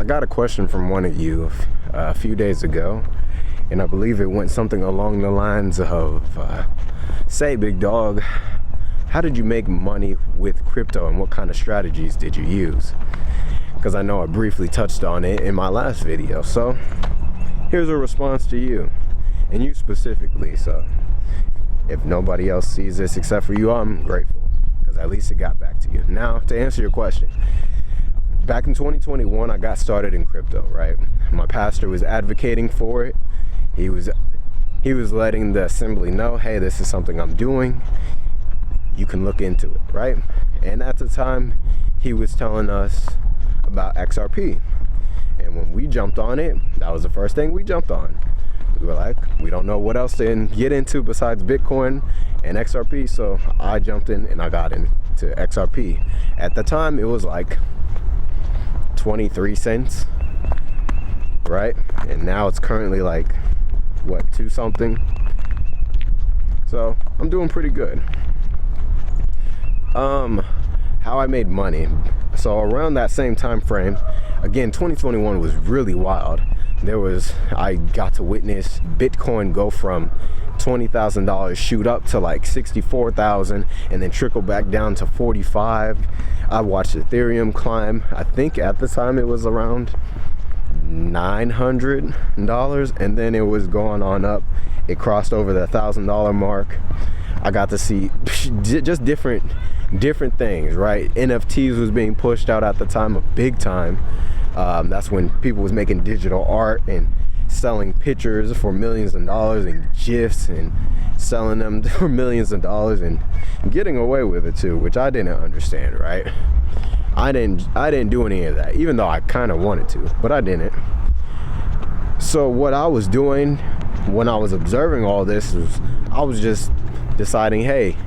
I got a question from one of you a few days ago, and I believe it went something along the lines of, say, big dog, how did you make money with crypto and what kind of strategies did you use? Because I know I briefly touched on it in my last video. So here's a response to you, and you specifically. So if nobody else sees this except for you, I'm grateful, because at least it got back to you. Now, to answer your question, back in 2021, I got started in crypto, right? My pastor was advocating for it. He was letting the assembly know, hey, this is something I'm doing. You can look into it, right? And at the time, he was telling us about XRP. And when we jumped on it, that was the first thing we jumped on. We were like, we don't know what else to get into besides Bitcoin and XRP. So I jumped in and I got into XRP. At the time, it was like 23 cents, right? And now it's currently like, what, 2 something? So I'm doing pretty good. How I made money. So around that same time frame, again, 2021 was really wild. I got to witness Bitcoin go from $20,000 shoot up to like 64,000 and then trickle back down to 45. I watched Ethereum climb. I think at the time it was around $900, and then it was going on up. It crossed over the $1,000 mark. I got to see just different things, right? NFTs was being pushed out at the time, a big time. That's when people was making digital art and selling pictures for millions of dollars and GIFs and selling them for millions of dollars and getting away with it too, which I didn't understand, right? I didn't do any of that, even though I kind of wanted to, but I didn't. So what I was doing when I was observing all this was I was just deciding, hey,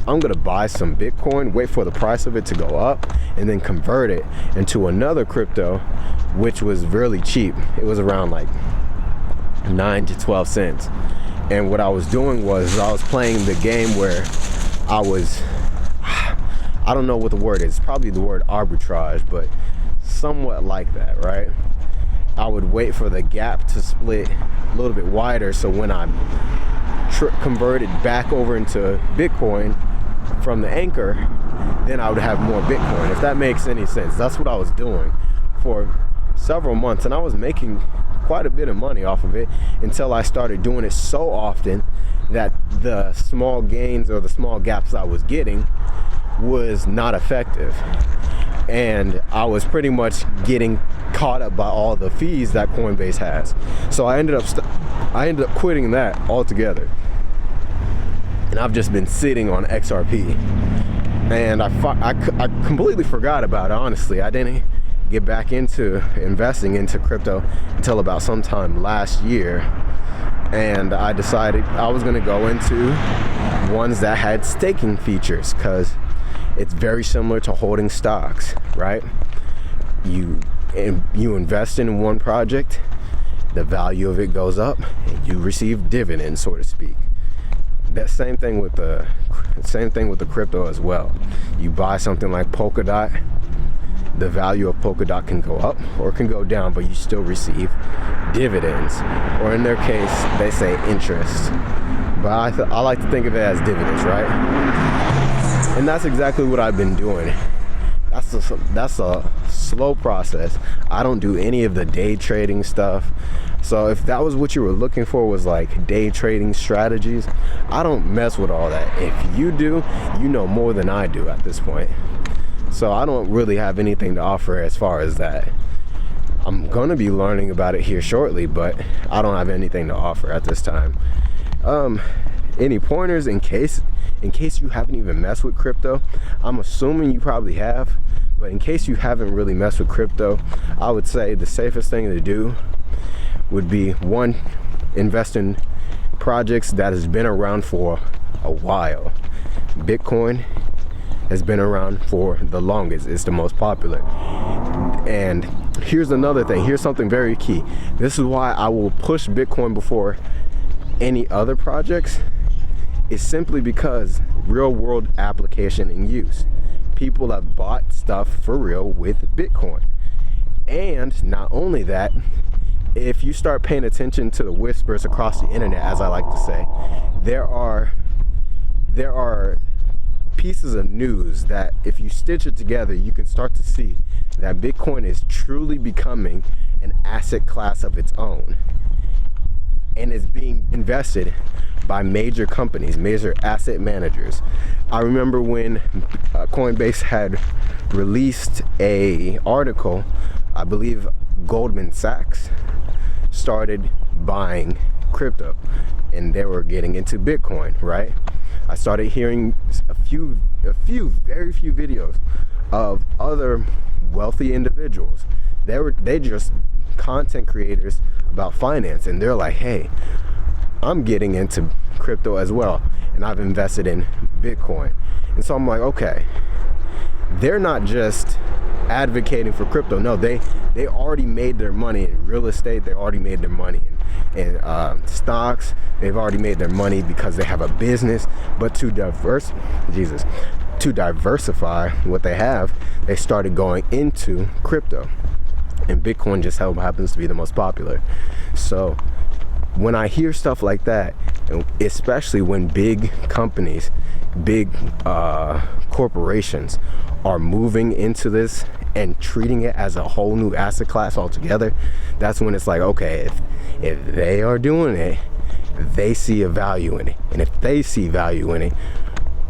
I'm gonna buy some Bitcoin, wait for the price of it to go up, and then convert it into another crypto, which was really cheap. It was around like 9 to 12 cents. And what I was doing was I was playing the game where I don't know what the word is, probably the word arbitrage, but somewhat like that, right? I would wait for the gap to split a little bit wider, so when I converted back over into Bitcoin from the anchor, then I would have more Bitcoin, if that makes any sense. That's what I was doing for several months, and I was making quite a bit of money off of it until I started doing it so often that the small gains or the small gaps I was getting was not effective, and I was pretty much getting caught up by all the fees that Coinbase has. So I ended up quitting that altogether, and I've just been sitting on XRP, and I completely forgot about it. Honestly, I didn't get back into investing into crypto until about sometime last year, and I decided I was going to go into ones that had staking features, because it's very similar to holding stocks, right? You invest in one project, the value of it goes up, and you receive dividends, so to speak. That same thing with the crypto as well. You buy something like Polkadot, the value of Polkadot can go up or can go down, but you still receive dividends, or in their case, they say interest. But I like to think of it as dividends, right? And that's exactly what I've been doing. That's a slow process. I don't do any of the day trading stuff. So if that was what you were looking for, was like day trading strategies, I don't mess with all that. If you do, you know more than I do at this point. So I don't really have anything to offer as far as that. I'm gonna be learning about it here shortly, but I don't have anything to offer at this time. Any pointers in case you haven't even messed with crypto? I'm assuming you probably have, but in case you haven't really messed with crypto, I would say the safest thing to do would be, one, invest in projects that has been around for a while. Bitcoin has been around for the longest. It's the most popular. And here's another thing. Here's something very key. This is why I will push Bitcoin before any other projects. Is simply because real world application and use. People have bought stuff for real with Bitcoin. And not only that, if you start paying attention to the whispers across the internet, as I like to say, there are pieces of news that if you stitch it together, you can start to see that Bitcoin is truly becoming an asset class of its own, and is being invested by major companies, major asset managers. I remember when Coinbase had released a article, I believe Goldman Sachs started buying crypto and they were getting into Bitcoin, right? I started hearing very few videos of other wealthy individuals. They just content creators about finance, and they're like, hey, I'm getting into crypto as well, and I've invested in Bitcoin. And so I'm like, okay, they're not just advocating for crypto. No, they already made their money in real estate. They already made their money in stocks. They've already made their money because they have a business. But to diversify what they have, they started going into crypto, and Bitcoin just happens to be the most popular. So when I hear stuff like that, especially when big companies, big corporations are moving into this and treating it as a whole new asset class altogether, that's when it's like, okay, if they are doing it, they see a value in it. And if they see value in it,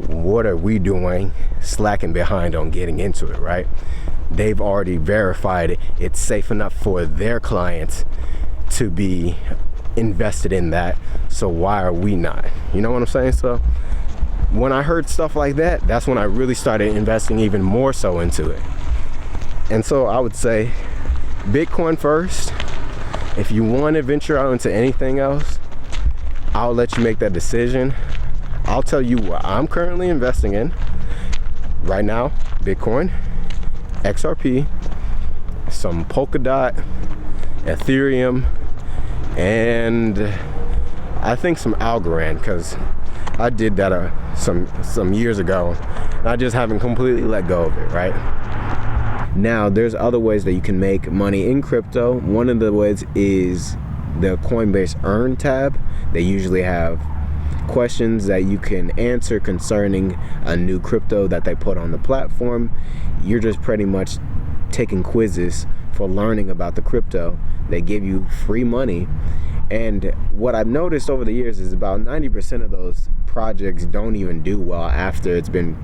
what are we doing slacking behind on getting into it, right? They've already verified it. It's safe enough for their clients to be invested in that, so why are we not? You know what I'm saying? So when I heard stuff like that, that's when I really started investing even more so into it. And so I would say Bitcoin first. If you want to venture out into anything else, I'll let you make that decision. I'll tell you what I'm currently investing in right now: Bitcoin, XRP, some Polkadot, Ethereum, and I think some Algorand, because I did that some years ago, and I just haven't completely let go of it, right? Now, there's other ways that you can make money in crypto. One of the ways is the Coinbase Earn tab. They usually have questions that you can answer concerning a new crypto that they put on the platform. You're just pretty much taking quizzes for learning about the crypto. They give you free money. And what I've noticed over the years is about 90% of those projects don't even do well after it's been,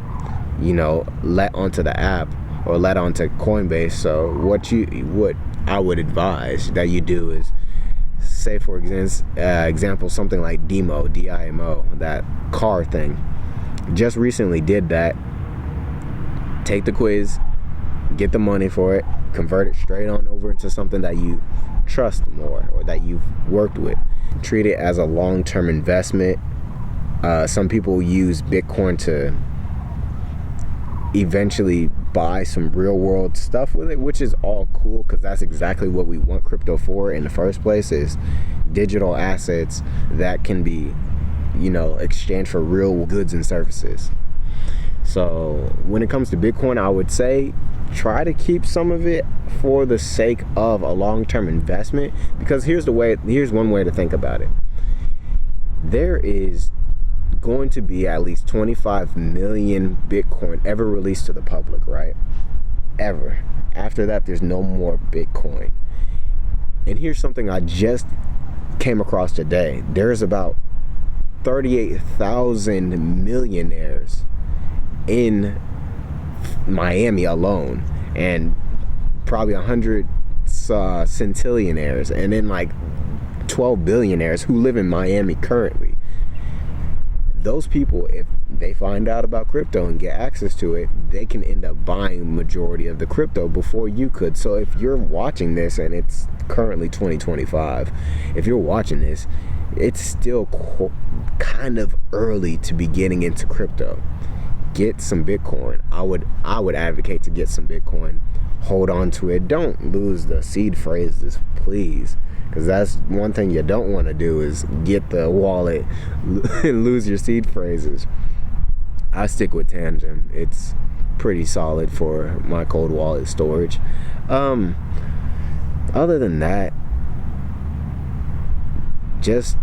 let onto the app or let onto Coinbase. So what I would advise that you do is, say for example, something like DIMO, that car thing. Just recently did that. Take the quiz, get the money for it, convert it straight on over into something that you trust more or that you've worked with. Treat it as a long-term investment. Some people use Bitcoin to eventually buy some real-world stuff with it, which is all cool, because that's exactly what we want crypto for in the first place, is digital assets that can be, exchanged for real goods and services. So when it comes to Bitcoin, I would say try to keep some of it for the sake of a long-term investment, because here's one way to think about it. There is going to be at least 25 million Bitcoin ever released to the public, right? Ever. After that, there's no more Bitcoin. And here's something I just came across today. There's about 38,000 millionaires in Miami alone, and probably 100 centillionaires, and then like 12 billionaires who live in Miami currently. Those people, if they find out about crypto and get access to it, they can end up buying majority of the crypto before you could. So if you're watching this, and it's currently 2025, if you're watching this, it's still kind of early to be getting into crypto. Get some Bitcoin. I would advocate to get some Bitcoin. Hold on to it. Don't lose the seed phrases, please, because that's one thing you don't want to do, is get the wallet and lose your seed phrases. I stick with Tangent. It's pretty solid for my cold wallet storage. Other than that, just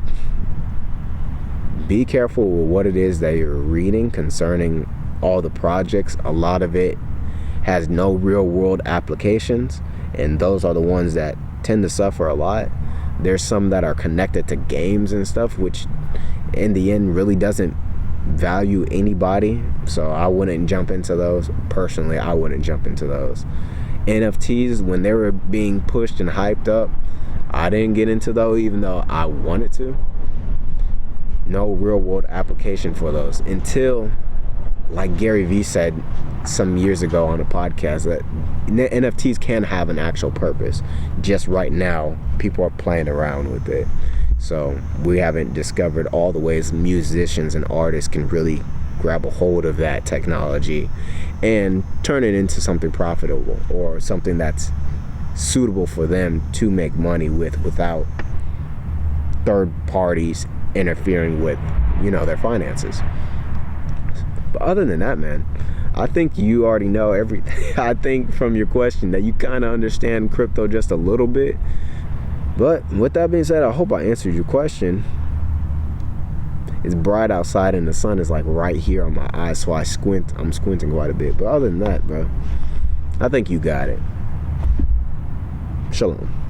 be careful with what it is that you're reading concerning all the projects. A lot of it has no real world applications, and those are the ones that tend to suffer a lot. There's some that are connected to games and stuff, which in the end really doesn't value anybody, so I wouldn't jump into those. Personally, I wouldn't jump into those. NFTs, when they were being pushed and hyped up, I didn't get into those, even though I wanted to. No real world application for those until, like Gary Vee said some years ago on a podcast, that NFTs can have an actual purpose. Just right now, people are playing around with it. So we haven't discovered all the ways musicians and artists can really grab a hold of that technology and turn it into something profitable or something that's suitable for them to make money with without third parties interfering with, their finances. But other than that, man, I think you already know everything. I think from your question that you kind of understand crypto just a little bit. But with that being said, I hope I answered your question. It's bright outside and the sun is like right here on my eyes, so I'm squinting quite a bit. But other than that, bro, I think you got it. Shalom.